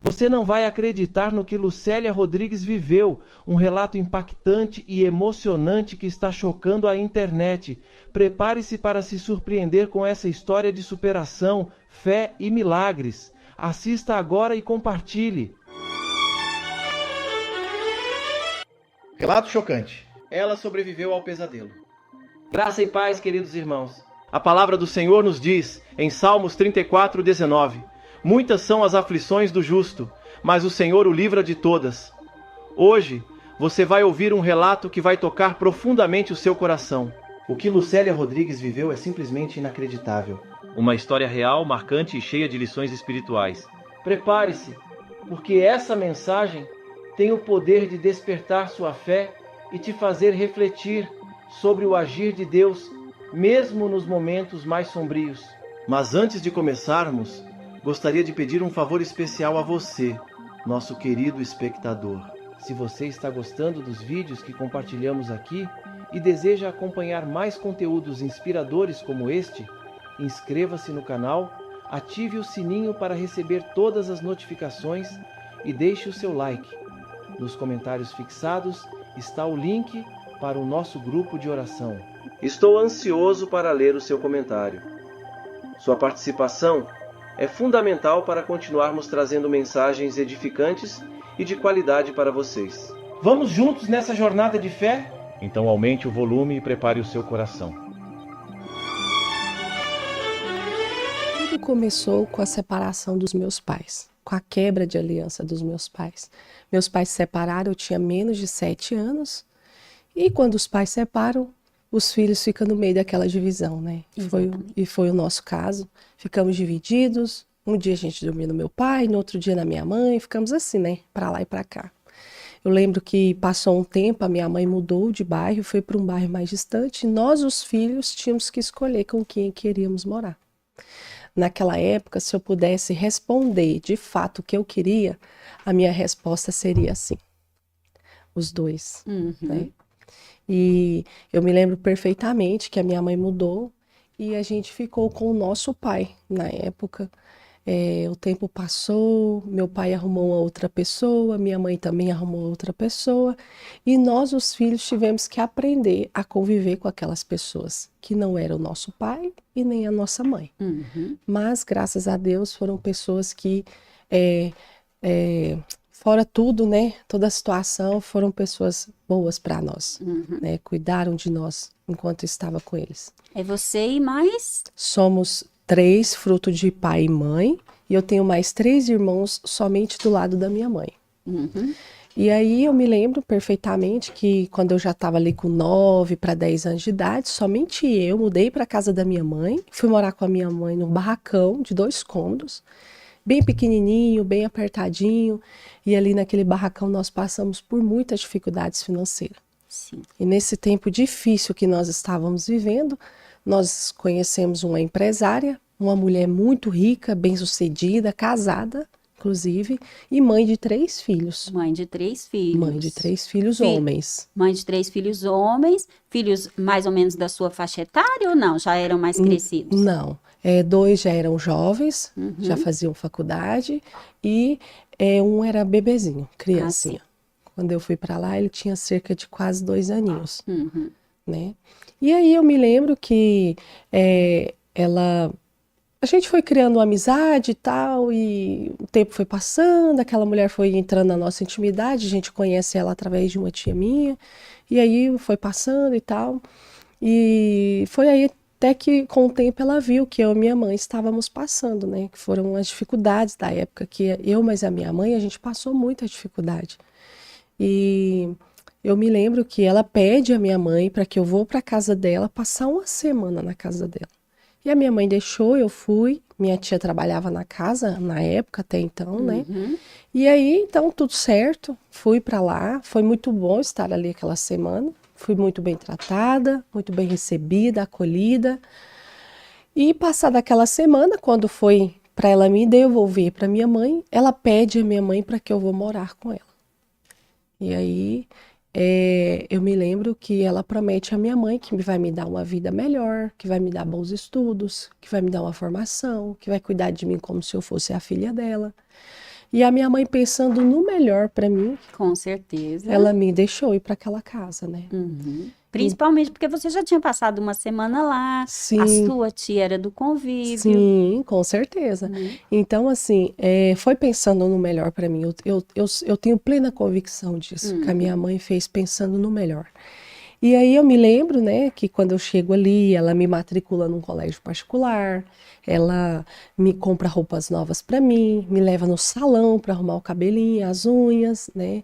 Você não vai acreditar no que Lucélia Rodrigues viveu, um relato impactante e emocionante que está chocando a internet. Prepare-se para se surpreender com essa história de superação, fé e milagres. Assista agora e compartilhe. Relato chocante. Ela sobreviveu ao pesadelo. Graça e paz, queridos irmãos. A palavra do Senhor nos diz, em Salmos 34:19, muitas são as aflições do justo, mas o Senhor o livra de todas. Hoje, você vai ouvir um relato que vai tocar profundamente o seu coração. O que Lucélia Rodrigues viveu é simplesmente inacreditável. Uma história real, marcante e cheia de lições espirituais. Prepare-se, porque essa mensagem tem o poder de despertar sua fé e te fazer refletir sobre o agir de Deus, mesmo nos momentos mais sombrios. Mas antes de começarmos, gostaria de pedir um favor especial a você, nosso querido espectador. Se você está gostando dos vídeos que compartilhamos aqui e deseja acompanhar mais conteúdos inspiradores como este, inscreva-se no canal, ative o sininho para receber todas as notificações e deixe o seu like. Nos comentários fixados está o link para o nosso grupo de oração. Estou ansioso para ler o seu comentário. Sua participação é fundamental para continuarmos trazendo mensagens edificantes e de qualidade para vocês. Vamos juntos nessa jornada de fé? Então aumente o volume e prepare o seu coração. Tudo começou com a separação dos meus pais, com a quebra de aliança dos meus pais. Meus pais se separaram, eu tinha menos de 7 anos, e quando os pais separam, os filhos ficam no meio daquela divisão, né? Foi o nosso caso. Ficamos divididos. Um dia a gente dormia no meu pai, no outro dia na minha mãe. Ficamos assim, né? Pra lá e pra cá. Eu lembro que passou um tempo, a minha mãe mudou de bairro, foi para um bairro mais distante. E nós, os filhos, tínhamos que escolher com quem queríamos morar. Naquela época, se eu pudesse responder de fato o que eu queria, a minha resposta seria assim: os dois, né? E eu me lembro perfeitamente que a minha mãe mudou e a gente ficou com o nosso pai na época. O tempo passou, meu pai arrumou uma outra pessoa, minha mãe também arrumou outra pessoa, e nós, os filhos, tivemos que aprender a conviver com aquelas pessoas que não eram o nosso pai e nem a nossa mãe. Mas, graças a Deus, foram pessoas que, fora tudo, né, toda a situação, foram pessoas boas para nós, né, cuidaram de nós enquanto eu estava com eles. É você e mais? Somos 3, fruto de pai e mãe, e eu tenho mais 3 irmãos somente do lado da minha mãe. E aí eu me lembro perfeitamente que quando eu já estava ali com 9 para 10 anos de idade, somente eu mudei para a casa da minha mãe, fui morar com a minha mãe num barracão de 2 cômodos, bem pequenininho, bem apertadinho, e ali naquele barracão nós passamos por muitas dificuldades financeiras. Sim. E nesse tempo difícil que nós estávamos vivendo, nós conhecemos uma empresária, uma mulher muito rica, bem-sucedida, casada, inclusive, e mãe de 3 filhos. Mãe de 3 filhos. Mãe de 3 filhos homens. Mãe de 3 filhos homens, filhos mais ou menos da sua faixa etária ou não? Já eram mais crescidos? Não, 2 já eram jovens, já faziam faculdade, e um era bebezinho, criancinha. Quando eu fui para lá, ele tinha cerca de quase 2 aninhos, né? E aí eu me lembro que a gente foi criando uma amizade e tal, e o tempo foi passando, aquela mulher foi entrando na nossa intimidade, a gente conhece ela através de uma tia minha, e aí foi passando e tal, e foi aí até que com o tempo ela viu que eu e minha mãe estávamos passando, né, que foram as dificuldades da época, que eu, mas a minha mãe, a gente passou muita dificuldade. E eu me lembro que ela pede a minha mãe para que eu vou para a casa dela, passar uma semana na casa dela. E a minha mãe deixou, eu fui. Minha tia trabalhava na casa, na época até então, né? E aí, então, tudo certo. Fui para lá. Foi muito bom estar ali aquela semana. Fui muito bem tratada, muito bem recebida, acolhida. E passada aquela semana, quando foi para ela me devolver para minha mãe, ela pede a minha mãe para que eu vou morar com ela. E aí eu me lembro que ela promete à minha mãe que vai me dar uma vida melhor, que vai me dar bons estudos, que vai me dar uma formação, que vai cuidar de mim como se eu fosse a filha dela. E a minha mãe, pensando no melhor para mim, Com certeza. ela me deixou ir para aquela casa, né? Uhum. Principalmente porque você já tinha passado uma semana lá, a Sim, sua tia era do convívio. sim, com certeza. Né? Então, assim, foi pensando no melhor para mim. Eu tenho plena convicção disso, que a minha mãe fez pensando no melhor. E aí eu me lembro, né, que quando eu chego ali, ela me matricula num colégio particular, ela me compra roupas novas para mim, me leva no salão para arrumar o cabelinho, as unhas, né?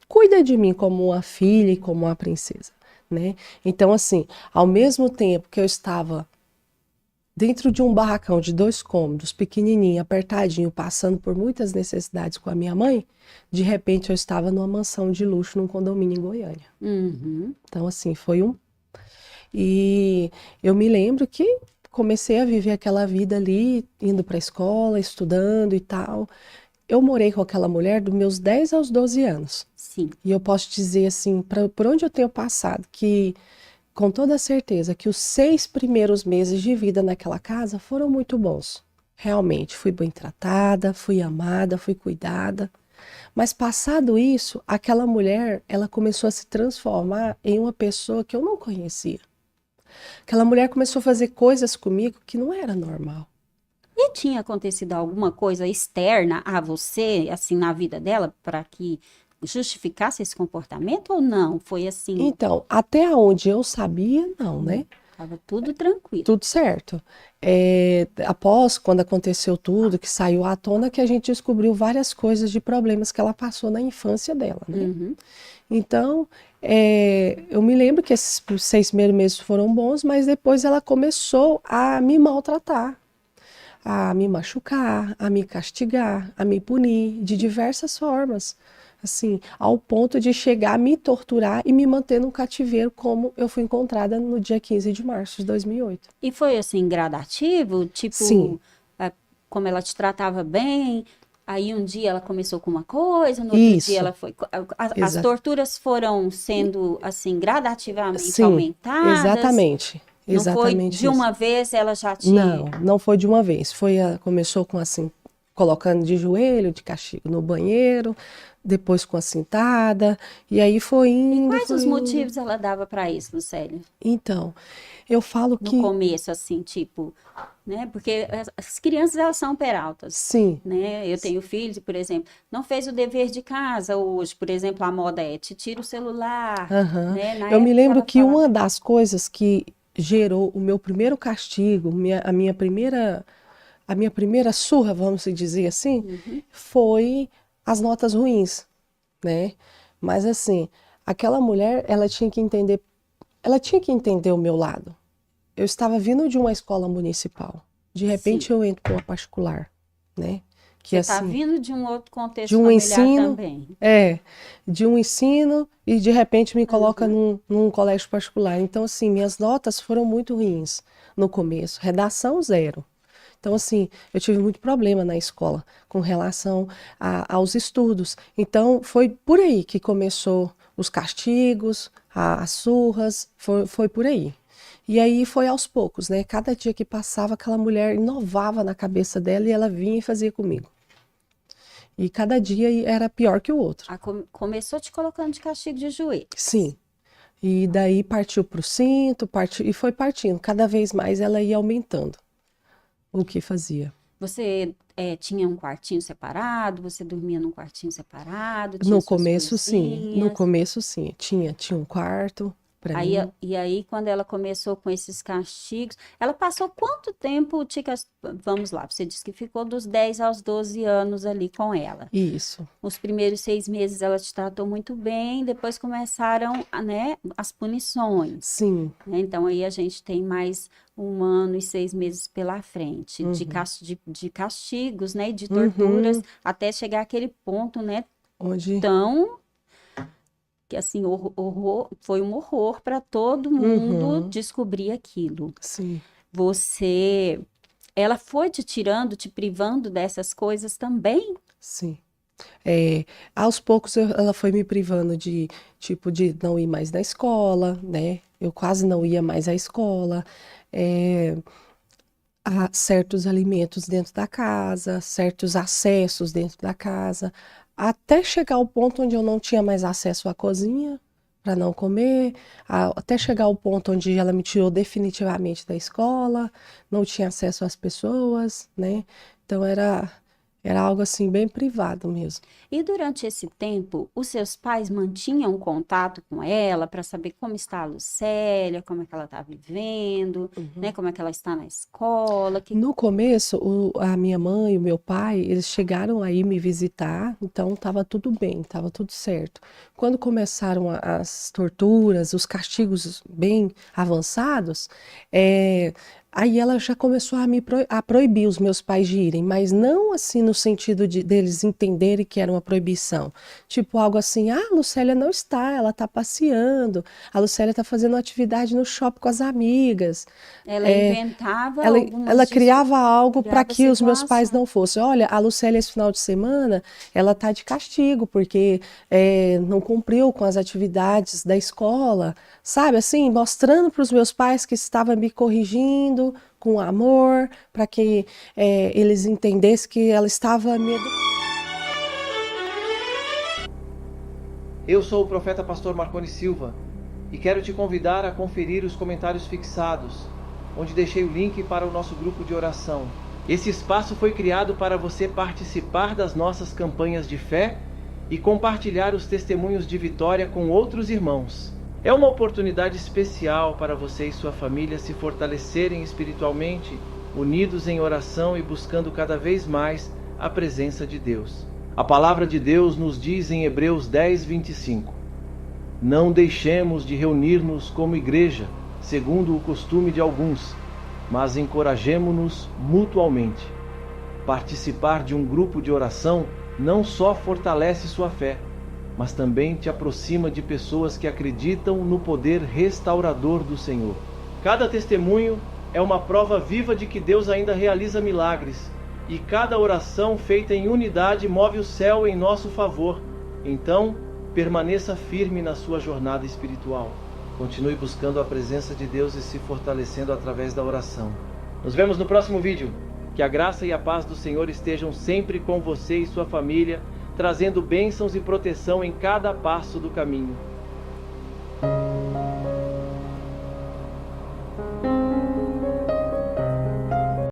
Cuida de mim como uma filha e como uma princesa, né? Então, assim, ao mesmo tempo que eu estava dentro de um barracão de 2 cômodos, pequenininho, apertadinho, passando por muitas necessidades com a minha mãe, de repente eu estava numa mansão de luxo num condomínio em Goiânia. Uhum. Então, assim, foi um. E eu me lembro que comecei a viver aquela vida ali, indo para a escola, estudando e tal. Eu morei com aquela mulher dos meus 10 aos 12 anos. Sim. E eu posso dizer, assim, por onde eu tenho passado, que com toda certeza que os 6 primeiros meses de vida naquela casa foram muito bons. Realmente, fui bem tratada, fui amada, fui cuidada. Mas passado isso, aquela mulher, ela começou a se transformar em uma pessoa que eu não conhecia. Aquela mulher começou a fazer coisas comigo que não era normal. E tinha acontecido alguma coisa externa a você, assim, na vida dela, para que justificasse esse comportamento ou não? Foi assim, Então, até onde eu sabia, não, né? estava tudo tranquilo. Tudo certo. Após, quando aconteceu tudo, que saiu à tona, que a gente descobriu várias coisas de problemas que ela passou na infância dela, né? Uhum. Então, eu me lembro que esses 6 primeiros meses foram bons, mas depois ela começou a me maltratar, a me machucar, a me castigar, a me punir de diversas formas. Assim, ao ponto de chegar a me torturar e me manter no cativeiro, como eu fui encontrada no dia 15 de março de 2008. E foi assim, gradativo? Sim. Tipo, como ela te tratava bem, aí um dia ela começou com uma coisa, no outro Isso. dia ela foi. As Exa- torturas foram sendo, assim, gradativamente Sim, aumentadas? exatamente. Não foi Exatamente de isso. uma vez ela já te. Não foi de uma vez. Começou com assim, colocando de joelho, de castigo no banheiro, depois com a cintada, e aí foi indo, Quais foi os indo. motivos ela dava para isso, Lucélia? Então, eu falo No que começo, assim, tipo, né? Porque as crianças, elas são peraltas, sim, né? Eu tenho filhos, e, por exemplo, não fez o dever de casa hoje, por exemplo, a moda é te tira o celular, aham. né? Na Eu me época lembro ela que falava, uma das coisas que gerou o meu primeiro castigo, a minha primeira surra, vamos dizer assim, foi as notas ruins, né? Mas assim, aquela mulher, ela tinha que entender o meu lado. Eu estava vindo de uma escola municipal. De repente sim, eu entro para uma particular, né? Que você tá assim, vindo de um outro de contexto um familiar ensino, também. de um ensino e de repente me coloca num colégio particular. Então, assim, minhas notas foram muito ruins no começo. Redação, 0. Então, assim, eu tive muito problema na escola com relação aos estudos. Então, foi por aí que começou os castigos, as surras, foi por aí. E aí foi aos poucos, né? Cada dia que passava, aquela mulher inovava na cabeça dela e ela vinha e fazia comigo. E cada dia era pior que o outro. Começou te colocando de castigo de joelho. Sim. E daí partiu para o cinto, e foi partindo. Cada vez mais ela ia aumentando o que fazia. Você tinha um quartinho separado? Você dormia num quartinho separado? Tinha No suas começo, sim. No coisinhas? começo, sim. Tinha um quarto para Aí, mim. e aí, quando ela começou com esses castigos, ela passou quanto tempo Vamos lá, você disse que ficou dos 10 aos 12 anos ali com ela. Isso. Os primeiros 6 meses ela te tratou muito bem, depois começaram, né, as punições. Sim. Né? Então, aí a gente tem mais 1 ano e 6 meses pela frente de castigos, né, e de torturas, até chegar àquele ponto, né, Onde. tão que assim, foi um horror para todo mundo descobrir aquilo. Sim. Ela foi te tirando, te privando dessas coisas também? Sim. Aos poucos ela foi me privando de não ir mais na escola, né? Eu quase não ia mais à escola. a certos alimentos dentro da casa, certos acessos dentro da casa, até chegar ao ponto onde eu não tinha mais acesso à cozinha para não comer, até chegar ao ponto onde ela me tirou definitivamente da escola, não tinha acesso às pessoas, né? Então era algo assim bem privado mesmo. E durante esse tempo, os seus pais mantinham contato com ela para saber como está a Lucélia, como é que ela está vivendo, né? Como é que ela está na escola. No começo, a minha mãe e o meu pai, eles chegaram aí me visitar, então estava tudo bem, estava tudo certo. Quando começaram as torturas, os castigos bem avançados, aí ela já começou a proibir os meus pais de irem, mas não assim no sentido deles entenderem que era uma proibição. Tipo algo assim, a Lucélia não está, ela está passeando, a Lucélia está fazendo uma atividade no shopping com as amigas. Ela inventava ela criava algo para que os meus pais não fossem. Olha, a Lucélia esse final de semana, ela está de castigo, porque não cumpriu com as atividades da escola, sabe? Assim, mostrando para os meus pais que estava me corrigindo, com amor, para que eles entendessem que ela estava me educando. Eu sou o profeta pastor Marconi Silva e quero te convidar a conferir os comentários fixados, onde deixei o link para o nosso grupo de oração. Esse espaço foi criado para você participar das nossas campanhas de fé e compartilhar os testemunhos de vitória com outros irmãos. É uma oportunidade especial para você e sua família se fortalecerem espiritualmente, unidos em oração e buscando cada vez mais a presença de Deus. A palavra de Deus nos diz em Hebreus 10:25: Não deixemos de reunir-nos como igreja, segundo o costume de alguns, mas encorajemo-nos mutualmente. Participar de um grupo de oração não só fortalece sua fé, mas também te aproxima de pessoas que acreditam no poder restaurador do Senhor. Cada testemunho é uma prova viva de que Deus ainda realiza milagres, e cada oração feita em unidade move o céu em nosso favor. Então, permaneça firme na sua jornada espiritual. Continue buscando a presença de Deus e se fortalecendo através da oração. Nos vemos no próximo vídeo. Que a graça e a paz do Senhor estejam sempre com você e sua família, trazendo bênçãos e proteção em cada passo do caminho.